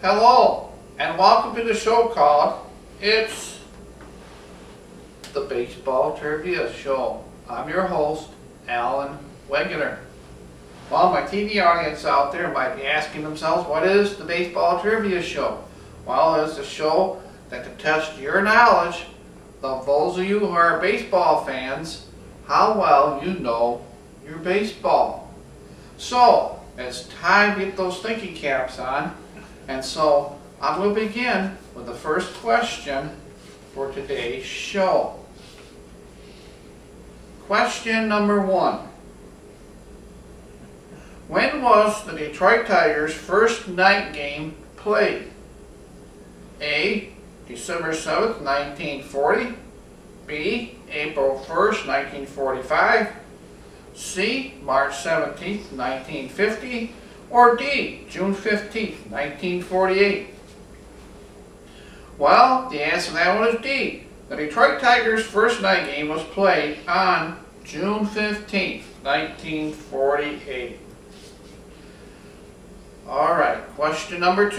Hello, and welcome to the show called It's the Baseball Trivia Show. I'm your host, Alan Wegener. Well, my TV audience out there might be asking themselves, what is the Baseball Trivia Show? Well, it's a show that to test your knowledge of those of you who are baseball fans, how well you know your baseball. So, it's time to get those thinking caps on. And so, I will begin with the first question for today's show. Question number 1. When was the Detroit Tigers' first night game played? A. December 7th, 1940. B. April 1st, 1945. C. March 17th, 1950. Or D. June 15th, 1948. Well, the answer to that one is D. The Detroit Tigers' first night game was played on June 15th, 1948. Alright, question number 2.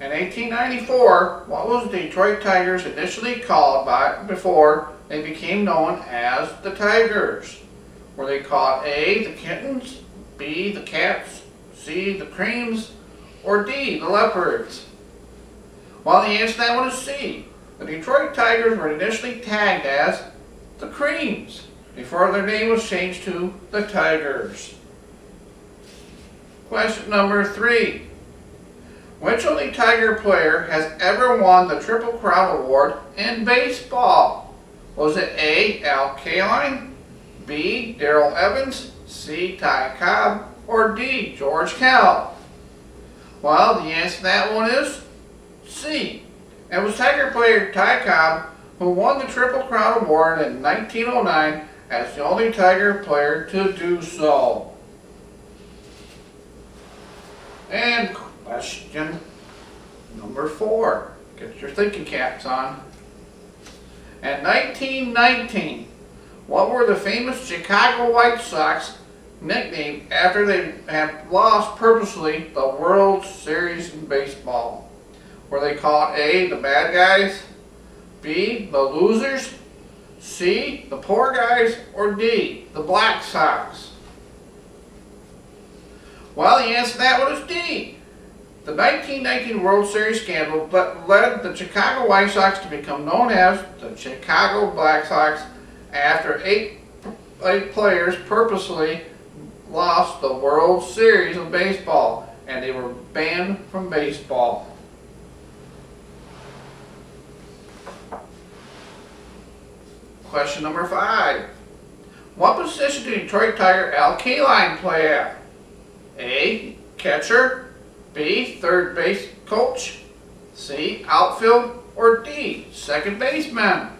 In 1894, what was the Detroit Tigers initially called by before they became known as the Tigers? Were they called A, the Kittens, B, the Cats, C, the Creams, or D, the Leopards? Well, the answer to that one is C. The Detroit Tigers were initially tagged as the Creams before their name was changed to the Tigers. Question number 3. Which only Tiger player has ever won the Triple Crown Award in baseball? Was it A, Al Kaline, B, Darrell Evans, C, Ty Cobb, or D, George Kell? Well, the answer to that one is C. It was Tiger player Ty Cobb who won the Triple Crown Award in 1909 as the only Tiger player to do so. And question number 4. Get your thinking caps on. In 1919, what were the famous Chicago White Sox nicknamed after they had lost purposely the World Series in baseball? Were they called A, the Bad Guys, B, the Losers, C, the Poor Guys, or D, the Black Sox? Well, the answer to that one is D. The 1919 World Series scandal led the Chicago White Sox to become known as the Chicago Black Sox after eight players purposely lost the World Series of baseball and they were banned from baseball. Question number 5. What position did Detroit Tiger Al Kaline play at? A, catcher, B, third base coach, C, outfield, or D, second baseman?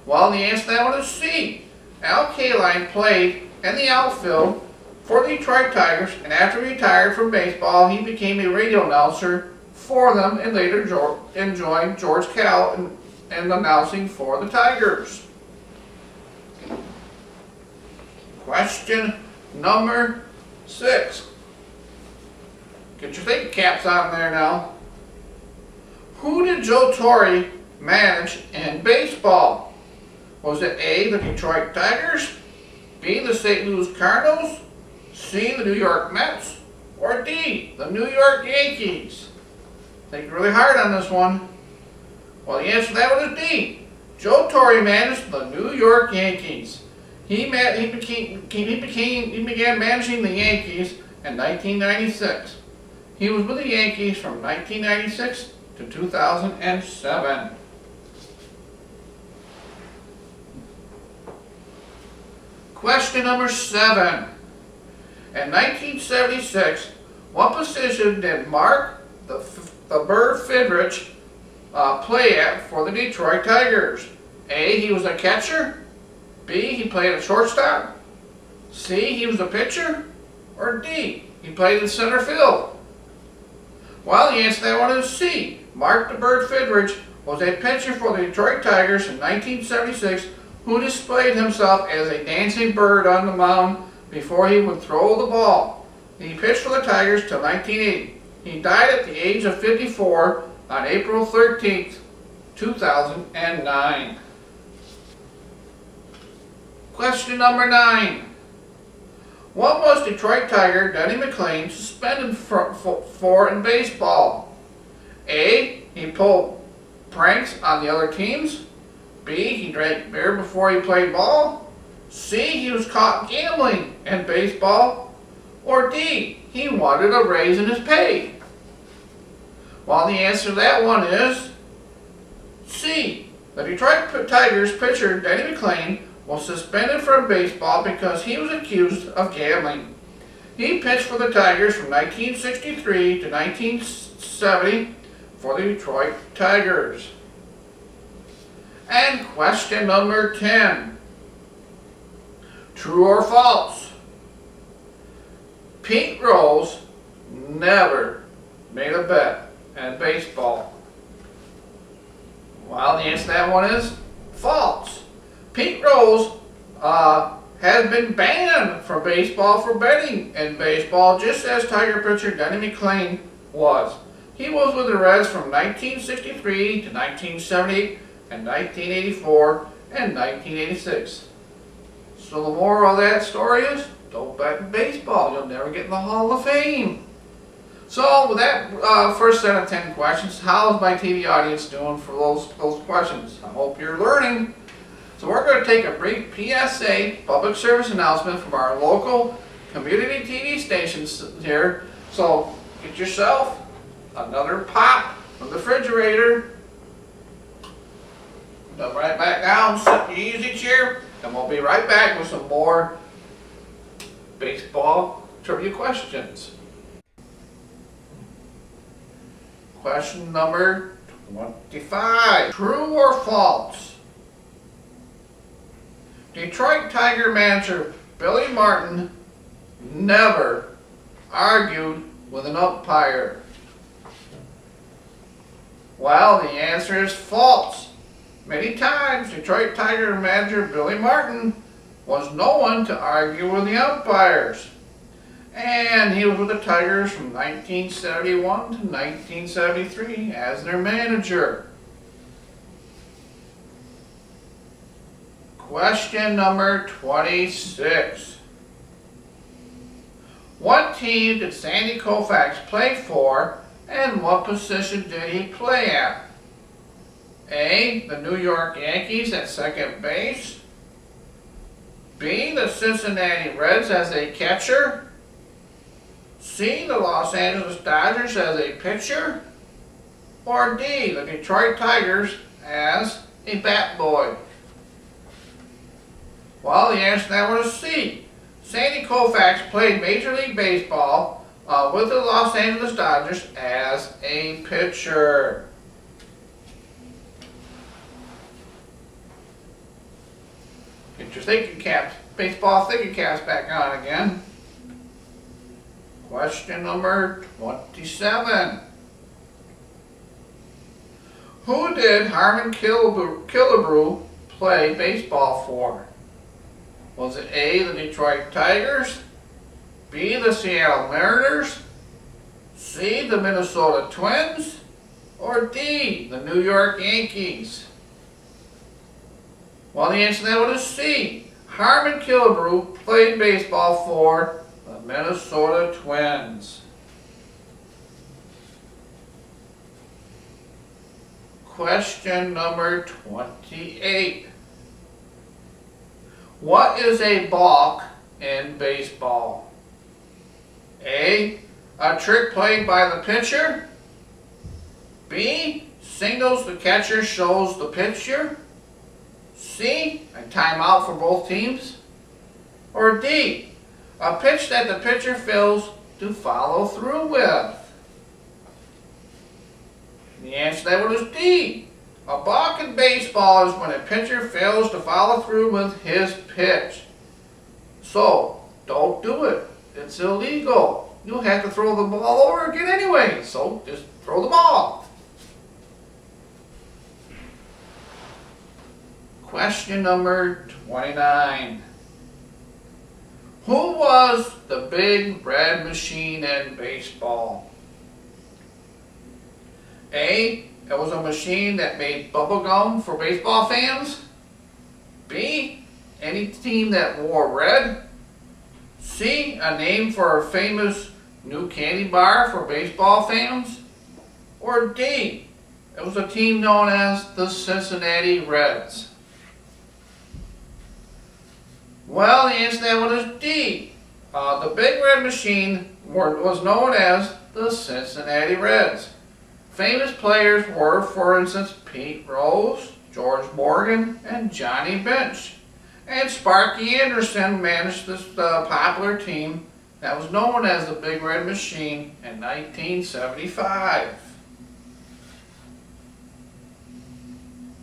Well, the answer to that one is C. Al Kaline played in the outfield for the Detroit Tigers, and after he retired from baseball, he became a radio announcer for them and later joined George Kell in announcing for the Tigers. Question number 6. Get your thinking caps on there now. Who did Joe Torre manage in baseball? Was it A, the Detroit Tigers, B, the St. Louis Cardinals, C, the New York Mets, or D, the New York Yankees? Think really hard on this one. Well, the answer to that one is D. Joe Torre managed the New York Yankees. He began managing the Yankees in 1996. He was with the Yankees from 1996 to 2007. Question number 7. In 1976, what position did Mark the Bird Fidrich play at for the Detroit Tigers? A, he was a catcher. B, he played at shortstop. C, he was a pitcher. Or D, he played in center field. Well, the answer to that one is C. Mark the Bird Fidrich was a pitcher for the Detroit Tigers in 1976 who displayed himself as a dancing bird on the mound before he would throw the ball. He pitched for the Tigers till 1980. He died at the age of 54 on April 13th, 2009. Question number 9. What was Detroit Tiger Denny McLain suspended for in baseball? A. He pulled pranks on the other teams. B. He drank beer before he played ball. C. He was caught gambling in baseball. Or D. He wanted a raise in his pay. Well, the answer to that one is C. The Detroit Tigers pitcher Denny McLain was suspended from baseball because he was accused of gambling. He pitched for the Tigers from 1963 to 1970 for the Detroit Tigers. And question number 10. True or false? Pete Rose never made a bet in baseball. Well, the answer to that one is false. Pete Rose has been banned from baseball for betting in baseball, just as Tiger pitcher Denny McLain was. He was with the Reds from 1963 to 1970 and 1984 and 1986. So the moral of that story is, don't bet in baseball. You'll never get in the Hall of Fame. So with that first set of 10 questions, how is my TV audience doing for those questions? I hope you're learning. So we're going to take a brief PSA, public service announcement from our local community TV stations here. So get yourself another pop from the refrigerator. Come right back down, sit in the easy chair, and we'll be right back with some more baseball trivia questions. Question number 25. True or false? Detroit Tiger manager Billy Martin never argued with an umpire. Well, the answer is false. Many times, Detroit Tiger manager Billy Martin was known to argue with the umpires. And he was with the Tigers from 1971 to 1973 as their manager. Question number 26. What team did Sandy Koufax play for, and what position did he play at? A. The New York Yankees at second base. B. The Cincinnati Reds as a catcher. C. The Los Angeles Dodgers as a pitcher. Or D. The Detroit Tigers as a bat boy. Well, the answer to that one is C. Sandy Koufax played Major League Baseball with the Los Angeles Dodgers as a pitcher. Get your thinking caps, baseball thinking caps back on again. Question number 27. Who did Harmon Killebrew play baseball for? Was it A, the Detroit Tigers, B, the Seattle Mariners, C, the Minnesota Twins, or D, the New York Yankees? Well, the answer to that one is C. Harmon Killebrew played baseball for the Minnesota Twins. Question number 28. What is a balk in baseball? A trick played by the pitcher. B, signals the catcher shows the pitcher. C, a timeout for both teams. Or D, a pitch that the pitcher fails to follow through with. The answer to that one is D. A balk in baseball is when a pitcher fails to follow through with his pitch. So, don't do it. It's illegal. You'll have to throw the ball over again anyway, so just throw the ball. Question number 29. Who was the big red machine in baseball? A, it was a machine that made bubble gum for baseball fans. B, any team that wore red. C, a name for a famous new candy bar for baseball fans. Or D, it was a team known as the Cincinnati Reds. Well, the answer to that one is D. The Big Red Machine was known as the Cincinnati Reds. Famous players were, for instance, Pete Rose, George Morgan, and Johnny Bench. And Sparky Anderson managed this popular team that was known as the Big Red Machine in 1975.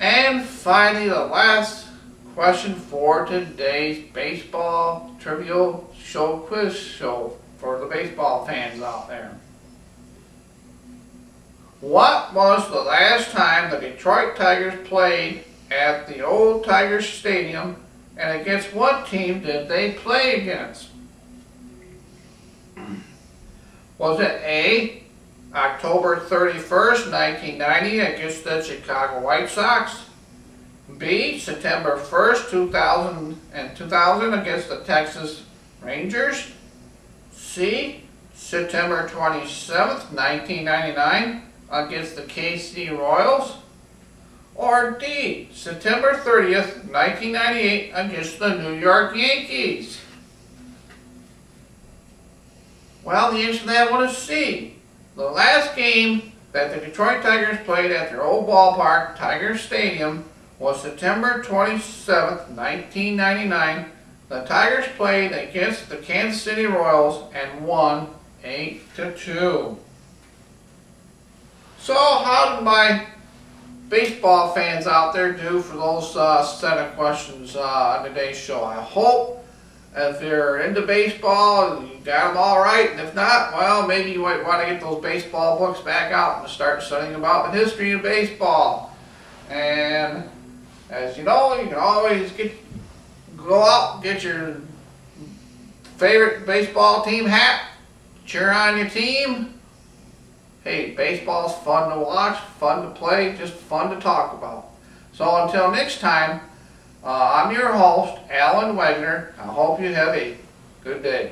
And finally, the last question for today's baseball trivial show quiz show for the baseball fans out there. What was the last time the Detroit Tigers played at the old Tigers Stadium, and against what team did they play against? Was it A, October 31st, 1990 against the Chicago White Sox? B, September 1st, 2000 against the Texas Rangers? C, September 27th, 1999 against the KC Royals? Or D, September 30th, 1998 against the New York Yankees? Well, the answer to that one is C. The last game that the Detroit Tigers played at their old ballpark, Tiger Stadium, was September 27th, 1999. The Tigers played against the Kansas City Royals and won 8-2. So how did my baseball fans out there do for those set of questions on today's show? I hope if you're into baseball, you got them all right, and if not, well, maybe you might want to get those baseball books back out and start studying about the history of baseball. And as you know, you can always go out and get your favorite baseball team hat, cheer on your team. Hey, baseball's fun to watch, fun to play, just fun to talk about. So until next time, I'm your host, Alan Wegner. I hope you have a good day.